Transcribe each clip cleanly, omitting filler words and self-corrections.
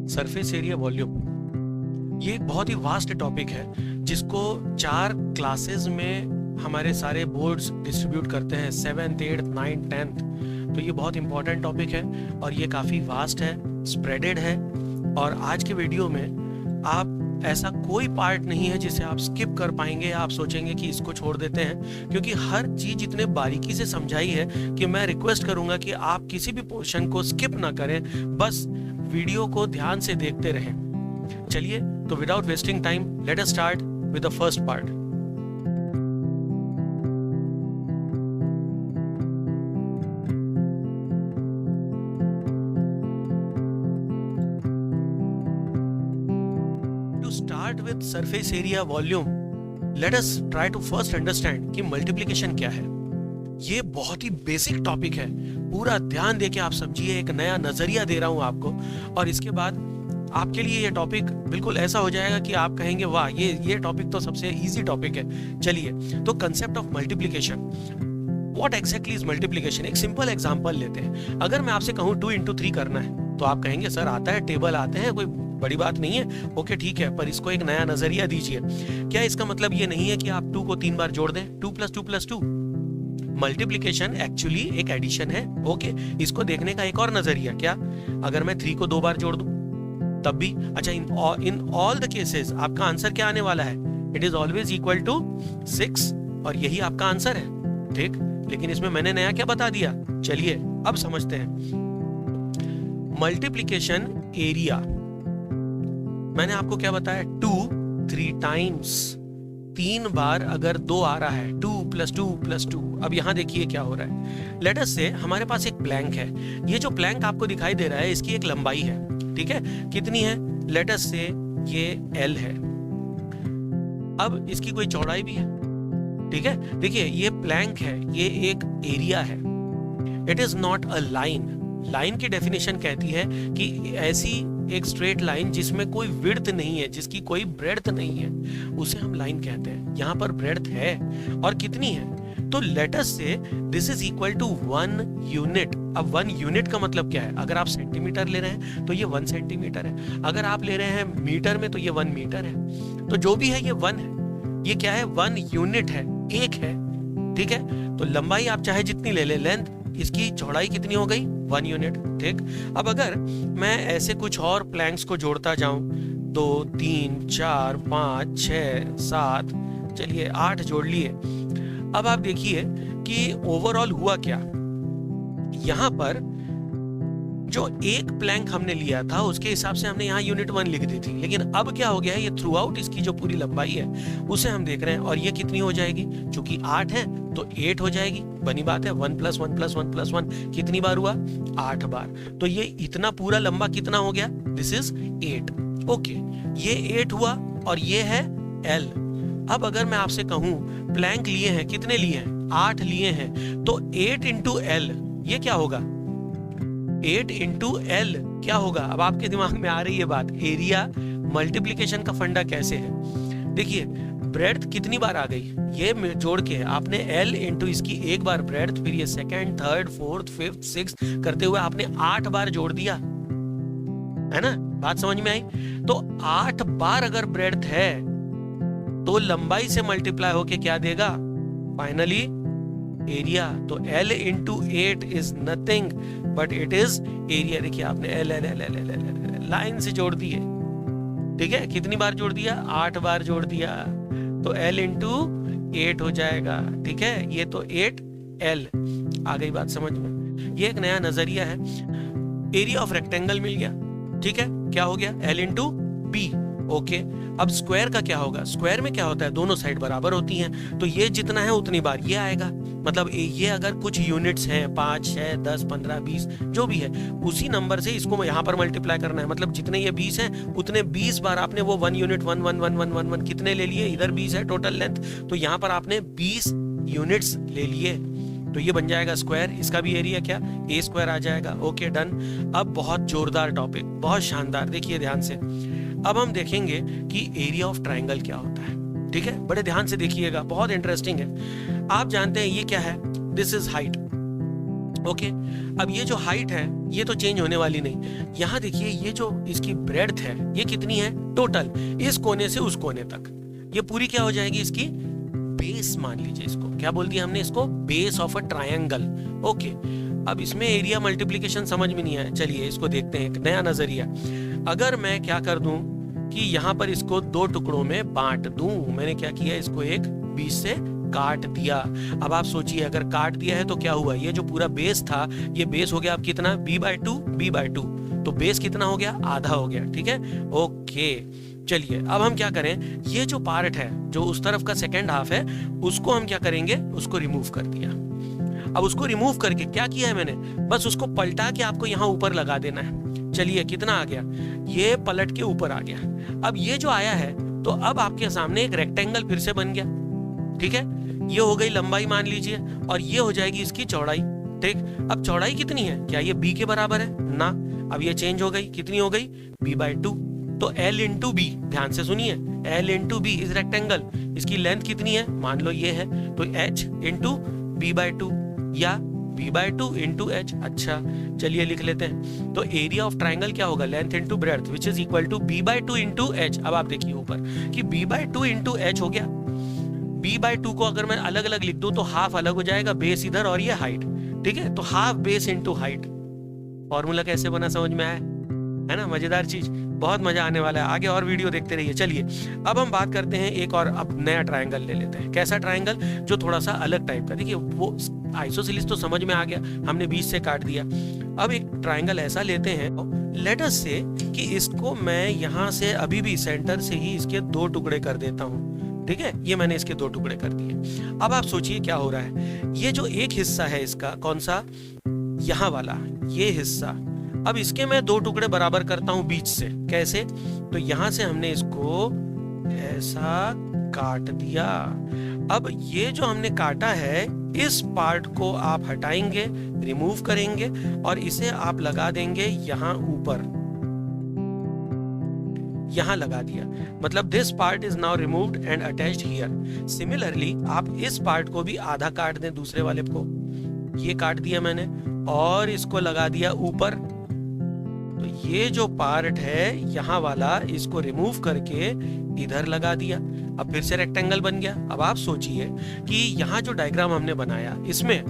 Surface area volume, ये एक बहुत ही वास्ट टॉपिक है जिसको 4 क्लासेस में हमारे सारे बोर्ड्स डिस्ट्रीब्यूट करते हैं, 7th 8th 9th 10th। तो ये बहुत इंपॉर्टेंट टॉपिक है और ये काफ़ी वास्ट है, स्प्रेडेड है। और आज के वीडियो में आप ऐसा कोई पार्ट नहीं है जिसे आप स्किप कर पाएंगे, आप सोचेंगे कि इसको छोड़ देते हैं, क्योंकि हर चीज इतने बारीकी से समझाई है कि मैं रिक्वेस्ट करूंगा कि आप किसी भी पोर्शन को स्किप ना करें, बस वीडियो को ध्यान से देखते रहें। चलिए, तो without wasting time let us start with the first part. Start with surface area volume, let us try to first understand कि मल्टीप्लिकेशन क्या है। ये बहुत ही बेसिक टॉपिक है, पूरा ध्यान देके आप समझिए, एक नया नजरिया दे रहा हूं आपको, और इसके बाद आपके लिए ये टॉपिक बिल्कुल ऐसा हो जाएगा कि आप कहेंगे वाह, ये टॉपिक तो सबसे इजी टॉपिक है। चलिए, तो concept of multiplication, what exactly is multiplication. एक सिंपल एग्जांपल लेते हैं। अगर मैं आपसे कहूं 2 into 3 करना है, तो आप कहेंगे सर आता है, टेबल आते हैं, कोई बड़ी बात नहीं है। ओके ठीक है, पर इसको एक नया नजरिया दीजिए। क्या इसका मतलब ये नहीं है कि आप 2 को 3 बार जोड़ दें, 2 + 2 + 2। मल्टीप्लिकेशन एक्चुअली एक एडिशन है। ओके, इसको देखने का एक और नजरिया, क्या अगर मैं 3 को 2 बार जोड़ दूं तब भी? अच्छा, इन ऑल द केसेस आपका आंसर क्या आने वाला है? It is always equal to 6, और यही आपका आंसर है। ठीक, लेकिन इसमें मैंने नया क्या बता दिया? चलिए अब समझते हैं। मल्टीप्लिकेशन एरिया, मैंने आपको क्या बताया? 2 3 टाइम्स, 3 बार अगर 2 आ रहा है, 2 + 2 + 2। अब यहां देखिए क्या हो रहा है। लेट अस से हमारे पास एक प्लैंक है। ये जो प्लैंक आपको दिखाई दे रहा है, इसकी एक लंबाई है, ठीक है, कितनी है? लेट अस से ये L है। अब इसकी कोई चौड़ाई भी है, ठीक है। देखिए, ये प्लैंक है, ये एक एरिया है। It is not a line. Line की डेफिनेशन कहती है कि ऐसी एक स्ट्रेट लाइन जिसमें कोई विड्थ नहीं है, जिसकी कोई ब्रेड्थ नहीं है, उसे हम लाइन कहते हैं। यहां पर ब्रेड्थ है, और कितनी है? तो let us say this is equal to 1 unit. अब 1 यूनिट का मतलब क्या है? अगर आप सेंटीमीटर ले रहे हैं तो ये 1 सेंटीमीटर है, अगर आप ले रहे हैं मीटर में तो ये 1 मीटर है। तो जो भी है ये 1 है। ये क्या है? 1 यूनिट है, एक है, ठीक है। तो लंबाई आप चाहे जितनी ले ले, लेंथ, इसकी चौड़ाई कितनी हो गई? 1 यूनिट। ठीक, अब अगर मैं ऐसे कुछ और प्लैंक्स को जोड़ता जाऊं, 2 3 4 5 6 7, चलिए 8 जोड़ लिए। अब आप देखिए कि ओवरऑल हुआ क्या। यहां पर जो एक प्लैंक हमने लिया था उसके हिसाब से हमने यहाँ यूनिट 1 लिख दी थी, लेकिन अब क्या हो गया है? ये थ्रू आउट इसकी जो पूरी लंबाई है उसे हम देख रहे हैं, और ये कितनी हो जाएगी? चूंकि 8 है तो 8 हो जाएगी। बनी बात है, 1 + 1 + 1 + 1 कितनी बार हुआ? 8 बार। तो ये इतना पूरा लंबा कितना हो गया? This is 8। ओके, ये 8 हुआ, और ये है L। अब अगर मैं आपसे कहूं प्लैंक लिए हैं, कितने लिए हैं? 8 लिए हैं, तो 8 × L ये क्या होगा? 8 × L क्या होगा? अब आपके दिमाग में आ रही है बात, एरिया मल्टीप्लिकेशन का फंडा कैसे है। देखिए, ब्रेड्थ कितनी बार आ गई? ये जोड़ के आपने L × इसकी एक बार ब्रेड्थ, फिर ये 2nd 3rd 4th 5th 6th करते हुए आपने 8 बार जोड़ दिया, है ना? बात समझ में आई? तो 8 बार अगर ब्रेड्थ है तो लंबाई से मल्टीप्लाई होके क्या देगा? Finally area. तो L × 8 is nothing but it is area. देखिए, आपने L लाइन से जोड़ दिए, ठीक है। कितनी बार जोड़ दिया? 8 बार जोड़ दिया, तो L × 8 हो जाएगा, ठीक है। ये तो 8L। आ गई बात समझ में? ये एक नया नजरिया है। एरिया ऑफ रेक्टेंगल मिल गया, ठीक है। क्या हो गया? L × B। ओके, अब स्क्वायर का क्या होगा? स्क्वायर में क्या होता है? दोनों साइड बराबर होती हैं, तो ये जितना है उतनी बार ये आएगा। मतलब ये अगर कुछ यूनिट्स हैं, 5 6 10 15 20 जो भी है, उसी नंबर से इसको यहाँ पर मल्टीप्लाई करना है। मतलब जितने ये 20 हैं उतने 20 बार आपने वो 1 यूनिट 1 1 1 1 1 1 कितने ले लिए? इधर 20 है टोटल लेंथ, तो यहाँ पर आपने 20 यूनिट्स ले लिए, तो ये बन जाएगा स्क्वायर। इसका भी एरिया क्या? A² आ जाएगा। Okay, done. अब बहुत जोरदार टॉपिक, बहुत शानदार, देखिए ध्यान से। अब हम देखेंगे कि एरिया ऑफ ट्राइंगल क्या होता है, ठीक है। बड़े ध्यान से देखिएगा, बहुत इंटरेस्टिंग है। आप जानते हैं ये क्या है? दिस इज हाइट, ओके अब ये जो हाइट है ये तो चेंज होने वाली नहीं। यहाँ देखिए ये जो इसकी ब्रेड्थ है ये कितनी है टोटल, इस कोने से उस कोने तक, ये पूरी क्या हो जाएगी इसकी बेस, मान लीजिए इसको क्या बोल दिया हमने, इसको base of a triangle. Okay अब इसमें एरिया मल्टीप्लिकेशन समझ में नहीं आया, चलिए इसको देखते हैं एक नया नजरिया। अगर मैं क्या कर दूं कि यहाँ पर इसको दो टुकड़ों में बांट दूं, मैंने क्या किया इसको एक बीच से काट दिया। अब आप सोचिए अगर काट दिया है तो क्या हुआ, ये जो पूरा बेस था ये बेस हो गया अब कितना b/2, तो बेस कितना हो गया, आधा हो गया। ठीक है ओके चलिए अब हम क्या करें, ये जो पार्ट है जो उस तरफ का सेकेंड हाफ है उसको हम क्या करेंगे, उसको रिमूव कर दिया। अब उसको रिमूव करके क्या किया है मैंने, बस उसको पलटा के आपको यहाँ ऊपर लगा देना है। चलिए कितना आ गया, ये पलट के ऊपर आ गया। अब ये जो आया है तो अब आपके सामने एक रेक्टेंगल फिर से बन गया। ठीक है ये हो गई लंबाई मान लीजिए और ये हो जाएगी इसकी चौड़ाई। ठीक अब चौड़ाई कितनी है, क्या ये b के बराबर है ना, अब ये चेंज हो गई, कितनी हो गई b/2, तो l इंटू बी, ध्यान से सुनिए l into B is rectangle, इसकी लेंथ कितनी है मान लो ये है, तो h इंटू b/2 या b/2 इंटू h। अच्छा चलिए लिख लेते हैं, तो एरिया ऑफ ट्राइंगल क्या होगा, length into breadth which is equal to b/2 into h। अब आप देखिए ऊपर कि b/2 इंटू h हो गया, b/2 को अगर मैं अलग अलग लिख दूं तो हाफ अलग हो जाएगा, बेस इधर और ये हाइट। ठीक है तो half base into height, formula कैसे बना समझ में आया है ना, मजेदार चीज, बहुत मजा आने वाला है, आगे और वीडियो देखते रहिए। चलिए अब हम बात करते हैं एक और, अब नया ट्रायंगल ले लेते हैं। कैसा ट्रायंगल, जो थोड़ा सा अलग टाइप का। देखिए वो आइसोसेलेस तो समझ में आ गया, हमने बीच से काट दिया। अब एक ट्रायंगल ऐसा लेते हैं, लेट अस से कि इसको मैं यहाँ से अभी भी सेंटर से ही इसके दो टुकड़े कर देता हूँ। ठीक है ये मैंने इसके दो टुकड़े कर दिए। अब आप सोचिए क्या हो रहा है, ये जो एक हिस्सा है इसका, कौन सा, यहाँ वाला ये हिस्सा, अब इसके मैं दो टुकड़े बराबर करता हूं बीच से। कैसे, तो यहां से हमने इसको ऐसा काट दिया। अब ये जो हमने काटा है इस पार्ट को आप हटाएंगे, रिमूव करेंगे और इसे आप लगा देंगे यहां ऊपर, यहां लगा दिया, मतलब this part is now removed and attached here. Similarly आप इस पार्ट को भी आधा काट दें, दूसरे वाले को ये काट दिया मैंने और इसको लगा दिया ऊपर। तो ये जो पार्ट है यहाँ वाला, इसको रिमूव करके इधर लगा दिया, अब फिर से रेक्टेंगल बन गया। अब आप सोचिए कि यहाँ जो डायग्राम हमने बनाया इसमें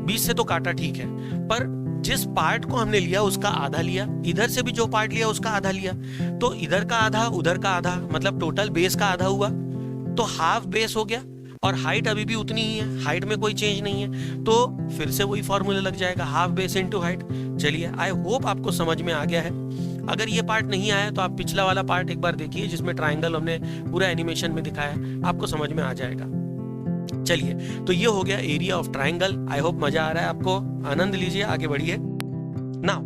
बीच से तो काटा ठीक है, पर जिस पार्ट को हमने लिया उसका आधा लिया, इधर से भी जो पार्ट लिया उसका आधा लिया, तो इधर का आधा उधर का आधा, मतलब टोटल बेस का आधा हुआ, तो हाफ बेस हो गया। और हाइट अभी भी उतनी ही है, हाइट में कोई चेंज नहीं है, तो फिर से वही फॉर्मूला लग जाएगा, हाफ बेस इनटू हाइट। चलिए आई होप आपको समझ में आ गया है। अगर ये पार्ट नहीं आया तो आप पिछला वाला पार्ट एक बार देखिए जिसमें ट्रायंगल हमने पूरा एनिमेशन में दिखाया है, आपको समझ में आ जाएगा। चलिए तो ये हो गया area of triangle. I hope मजा आ रहा है आपको, आनंद लीजिए, आगे बढ़िए। Now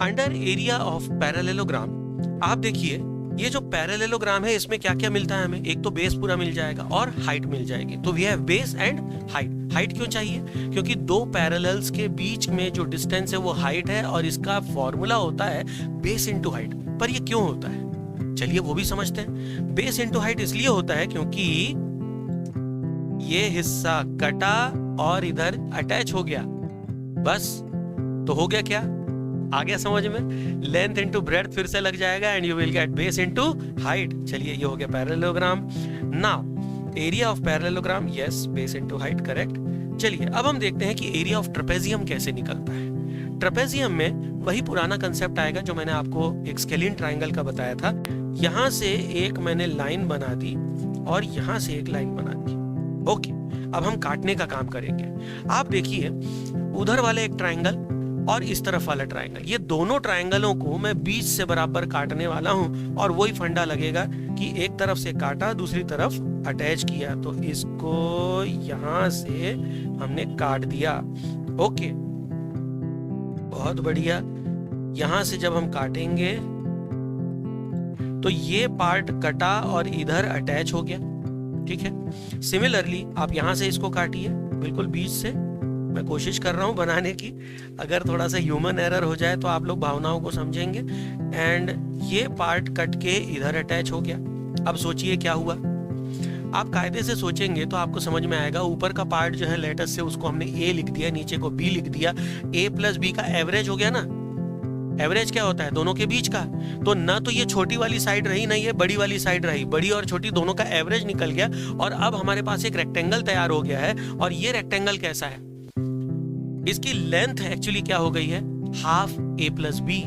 under area of parallelogram आप देखिए ये जो पैरेललोग्राम है इसमें क्या क्या मिलता है हमें, एक तो बेस पूरा मिल जाएगा और हाइट मिल जाएगी। तो we have base and height. Height क्यों चाहिए, क्योंकि दो पैरेलल्स के बीच में जो डिस्टेंस है वो हाइट है और इसका फॉर्मूला होता है बेस इनटू हाइट। पर ये क्यों होता है, चलिए वो भी समझते हैं। बेस इनटू हाइट इसलिए होता है क्योंकि ये हिस्सा कटा और इधर अटैच हो गया, बस तो हो गया क्या, आ गया समझ में, लेंथ इनटू ब्रेड्थ फिर से लग जाएगा and you will get base into height. चलिए ये हो गया parallelogram. Now area of parallelogram, yes base into height, correct. चलिए अब हम देखते हैं कि एरिया ऑफ ट्रेपेजियम कैसे निकलता है। ट्रेपेजियम में वही पुराना कंसेप्ट आएगा जो मैंने आपको एक स्केलिन ट्रायंगल का बताया था। यहां से एक मैंने लाइन बना दी और यहां से एक लाइन बना दी। ओके अब हम काटने का काम करेंगे। आप देखिए उधर वाले एक ट्रायंगल और इस तरफ वाला ट्रायंगल, ये दोनों ट्रायंगलों को मैं बीच से बराबर काटने वाला हूं और वही फंडा लगेगा कि एक तरफ से काटा दूसरी तरफ अटैच किया, तो इसको यहां से हमने काट दिया। ओके बहुत बढ़िया। यहां से जब हम काटेंगे तो ये पार्ट कटा और इधर अटैच हो गया, ठीक है। सिमिलरली आप यहां से इसको काटिए बिल्कुल बीच से, मैं कोशिश कर रहा हूं बनाने की, अगर थोड़ा सा ह्यूमन एरर हो जाए तो आप लोग भावनाओं को समझेंगे। एंड ये पार्ट कट के इधर अटैच हो गया। अब सोचिए क्या हुआ, आप कायदे से सोचेंगे तो आपको समझ में आएगा, ऊपर का पार्ट जो है लेटस से उसको हमने ए लिख दिया, नीचे को बी लिख दिया, ए प्लस बी का एवरेज हो गया ना। एवरेज क्या होता है? दोनों के बीच का। तो ना तो ये छोटी वाली साइड रही ना ये बड़ी वाली साइड रही, बड़ी और छोटी दोनों का एवरेज निकल गया और अब हमारे पास एक रेक्टेंगल तैयार हो गया है। और ये रेक्टेंगल कैसा है? इसकी लेंथ एक्चुअली क्या हो गई है? हाफ ए प्लस बी,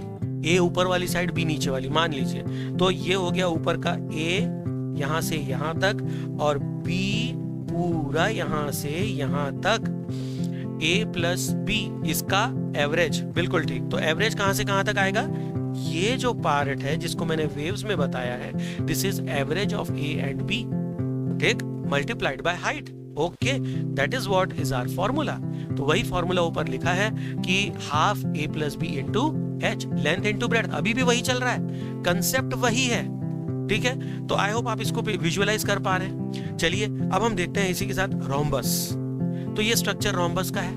ए ऊपर वाली साइड बी नीचे वाली मान लीजिए। तो ये हो गया ऊपर का ए यहां से यहां तक और बी पूरा यहां से यहां तक, ए प्लस बी इसका एवरेज। बिल्कुल ठीक। तो एवरेज कहां से कहां तक आएगा? ये जो पार्ट है जिसको मैंने वेव्स में बताया है, this is average of A and B, ठीक, multiplied by height. Okay, that is what is our formula. तो वही फॉर्मूला ऊपर लिखा है कि half A plus B into H, length into breadth. अभी भी वही चल रहा है, कंसेप्ट वही है, ठीक है। तो आई होप आप इसको विजुअलाइज कर पा रहे हैं। चलिए अब हम देखते हैं इसी के साथ रोम्बस। तो ये स्ट्रक्चर रोम्बस का है,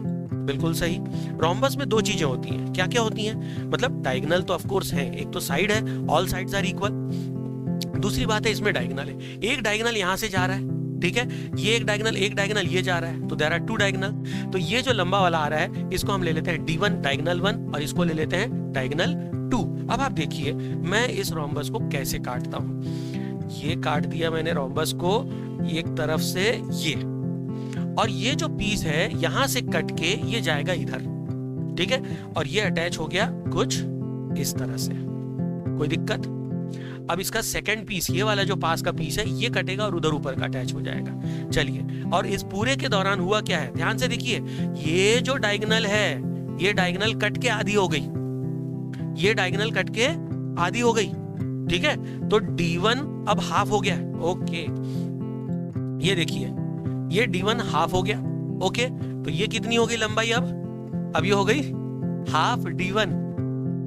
बिल्कुल सही। रोम्बस में दो चीजें होती हैं। क्या क्या होती हैं? मतलब डायगोनल तो ऑफ कोर्स है, एक तो साइड है, ऑल साइड्स आर इक्वल। दूसरी बात है इसमें डायगोनल है, एक डायगोनल यहां से जा रहा है, ठीक है, ये एक डायगोनल ये जा रहा है, तो देयर आर टू डायगोनल। तो ये जो लंबा वाला आ रहा है इसको हम ले लेते हैं D1 डायगोनल 1 और इसको ले लेते हैं डायगोनल 2। अब आप देखिए मैं इस रोम्बस को कैसे काटता हूं। ये काट दिया मैंने रोम्बस को एक तरफ से ये, और ये जो पीस है यहां से कट के ये जाएगा इधर, ठीक है, और ये अटैच हो गया कुछ इस तरह से। कोई दिक्कत? अब इसका सेकंड पीस, ये वाला जो पास का पीस है, ये कटेगा और उधर ऊपर का अटैच हो जाएगा। चलिए, और इस पूरे के दौरान हुआ क्या है, ध्यान से देखिए, ये जो डायगोनल है ये डायगोनल कट के आधी हो गई, ये डायगोनल कट के आधी हो गई, ठीक है। तो D1 अब हाफ हो गया। ओके, ये देखिए ये D1 हाफ हो गया। ओके, तो ये कितनी हो गई लंबाई? अब ये हो गई हाफ D1,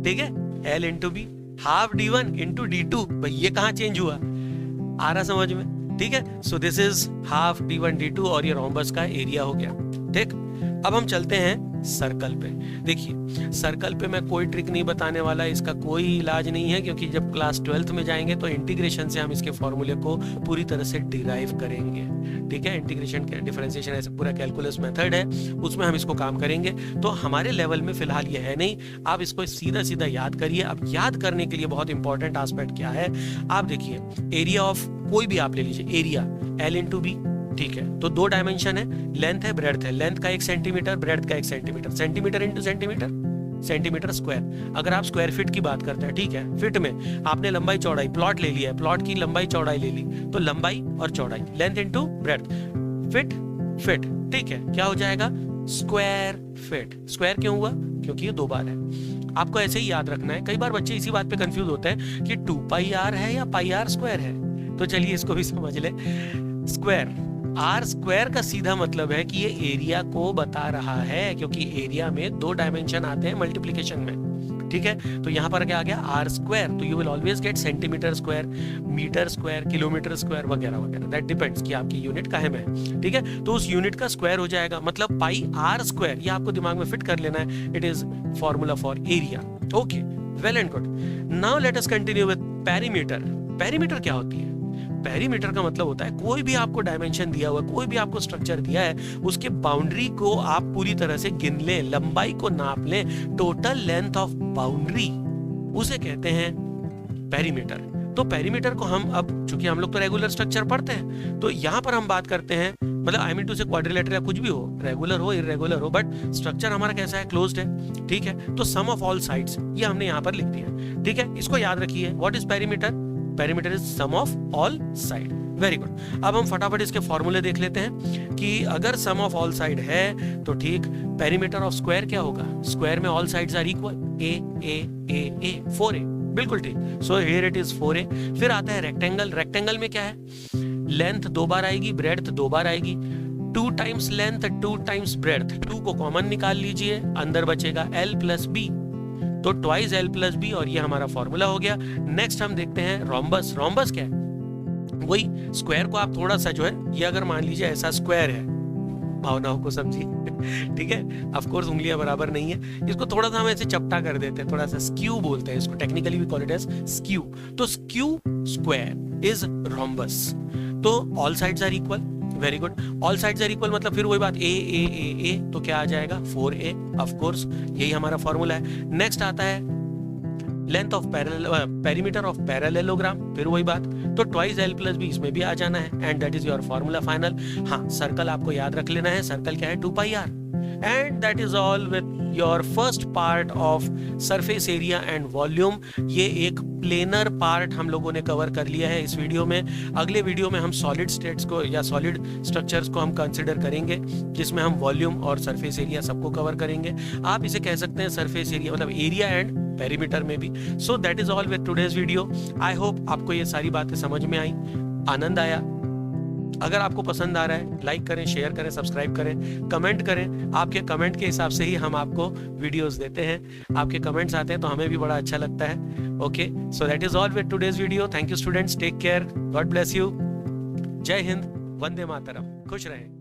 ठीक है, L into B, half D1 into D2। भाई ये कहां चेंज हुआ? आ रहा समझ में? ठीक है। So this is half D1 D2 और ये रोम्बस का एरिया हो गया, ठीक। अब हम चलते हैं सर्कल पे। देखिए सर्कल पे मैं कोई ट्रिक नहीं बताने वाला, इसका कोई इलाज नहीं है, क्योंकि जब क्लास 12th में जाएंगे तो इंटीग्रेशन से हम इसके फॉर्मूले को पूरी तरह से डिराइव करेंगे, ठीक है। इंटीग्रेशन के डिफरेंशिएशन ऐसे पूरा कैलकुलस मेथड है, उसमें हम इसको काम करेंगे। तो हमारे लेवल में फिलहाल ये है नहीं, आप इसको सीधा सीधा याद करिए। अब याद करने के लिए बहुत इंपॉर्टेंट एस्पेक्ट क्या है, आप देखिए एरिया ऑफ कोई भी आप ले लीजिए, एरिया L इंटू बी, ठीक है। तो दो डायमेंशन है, लेंथ है ब्रेड्थ है, लेंथ का 1 सेंटीमीटर, ब्रेड्थ का 1 centimetre, centimetre into centimetre, centimetre square. अगर आप स्क्वायर फीट की बात करते हैं, ठीक है, फीट में आपने लंबाई चौड़ाई प्लॉट ले लिया है, प्लॉट की लंबाई चौड़ाई ले ली, तो लंबाई और चौड़ाई, length into breadth, fit fit, ठीक है, क्या हो जाएगा? Square feet. स्क्वायर क्यों हुआ? क्योंकि ये दो बार है। आपको ऐसे ही याद रखना है। कई बार बच्चे इसी बात पे कंफ्यूज होते हैं कि 2πr है या πr स्क्वायर है, तो चलिए इसको भी समझ ले। स्क्वायर, आर स्क्वायर का सीधा मतलब है कि ये एरिया को बता रहा है, क्योंकि एरिया में दो डायमेंशन आते हैं मल्टीप्लिकेशन में, ठीक है। तो यहाँ पर क्या आ गया? R square. तो you will always get centimetre square, metre square, kilometre square वगैरह वगैरह, दैट डिपेंड्स कि आपकी यूनिट काहे में है, ठीक है। तो उस यूनिट का स्क्वायर हो जाएगा, मतलब पाई आर स्क्वायर। ये आपको दिमाग में फिट कर लेना है, it is formula for area. Okay, well and good. Now let us continue with perimeter. Perimeter क्या होती है? पेरीमीटर का मतलब होता है कोई भी आपको डायमेंशन दिया हुआ, कोई भी आपको स्ट्रक्चर दिया है, उसके बाउंड्री को आप पूरी तरह से गिन लें, लंबाई को नाप लें, टोटल लेंथ ऑफ बाउंड्री, उसे कहते हैं पेरीमीटर। तो पेरीमीटर को हम अब, चूंकि हम लोग तो रेगुलर स्ट्रक्चर पढ़ते हैं, तो यहाँ पर हम बात करते हैं, मतलब आई मीन टू से क्वाड्रिलेटरल या कुछ भी हो, रेगुलर हो इरेगुलर हो, बट स्ट्रक्चर हमारा कैसा है? क्लोज्ड है, ठीक है। तो सम ऑफ ऑल साइड्स ये हमने यहाँ पर लिख दिया, ठीक है। इसको याद रखिए, what is perimeter? Perimeter is sum of all side. Very good. अब हम फटाफट इसके फॉर्मूले देख लेते हैं कि अगर सम ऑफ ऑल साइड है तो ठीक, पेरीमीटर ऑफ स्क्वायर क्या होगा? स्क्वायर में all sides are equal, a 4a, बिल्कुल ठीक। So here it is 4a। फिर आता है रेक्टेंगल। रेक्टेंगल में क्या है? लेंथ 2 बार आएगी, ब्रेड्थ 2 बार आएगी, 2 टाइम्स लेंथ 2 टाइम्स ब्रेड्थ, 2 को कॉमन निकाल लीजिए, अंदर बचेगा L प्लस बी, तो ट्वाइस L प्लस बी, और ये हमारा फॉर्मूला हो गया। नेक्स्ट हम देखते हैं रोम्बस। रोम्बस क्या है? वही स्क्वायर को आप थोड़ा सा जो है, ये अगर मान लीजिए ऐसा स्क्वायर है, भावनाओं को समझिए, ठीक है। ऑफ कोर्स उंगलियां बराबर नहीं है, इसको थोड़ा सा हम ऐसे चपटा कर देते हैं, थोड़ा सा स्क्यू बोलते हैं इसको, technically we call it as skew. तो स्क्यू स्क्वायर इज रोम्बस। तो all sides are equal, very good. All sides are equal मतलब फिर वही बात, ए ए ए ए, तो क्या आ जाएगा 4a, ऑफ कोर्स यही हमारा फॉर्मूला है। नेक्स्ट आता है length of perimeter of parallelogram, फिर वही बात, तो ट्वाइस l प्लस b इसमें भी आ जाना है, and that is your formula final. हाँ, सर्कल आपको याद रख लेना है, सर्कल क्या है 2πr, and that is all with your first part of surface area and volume. ये एक प्लेनर पार्ट हम लोगों ने कवर कर लिया है इस वीडियो में। अगले वीडियो में हम सॉलिड स्टेट्स को या सॉलिड स्ट्रक्चर्स को हम कंसिडर करेंगे, जिसमें हम वॉल्यूम और सरफेस एरिया सबको कवर करेंगे। आप इसे कह सकते हैं सरफेस एरिया मतलब एरिया एंड पेरीमीटर में भी। सो that is all with today's video. I hope आपको ये सारी बातें समझ में आई, आनंद आया। अगर आपको पसंद आ रहा है, लाइक करें, शेयर करें, सब्सक्राइब करें, कमेंट करें। आपके कमेंट के हिसाब से ही हम आपको वीडियोस देते हैं। आपके कमेंट्स आते हैं तो हमें भी बड़ा अच्छा लगता है। Okay, so that is all with today's video. Thank you students, take care, God bless you, Jai Hind, Vande Mataram, खुश रहें।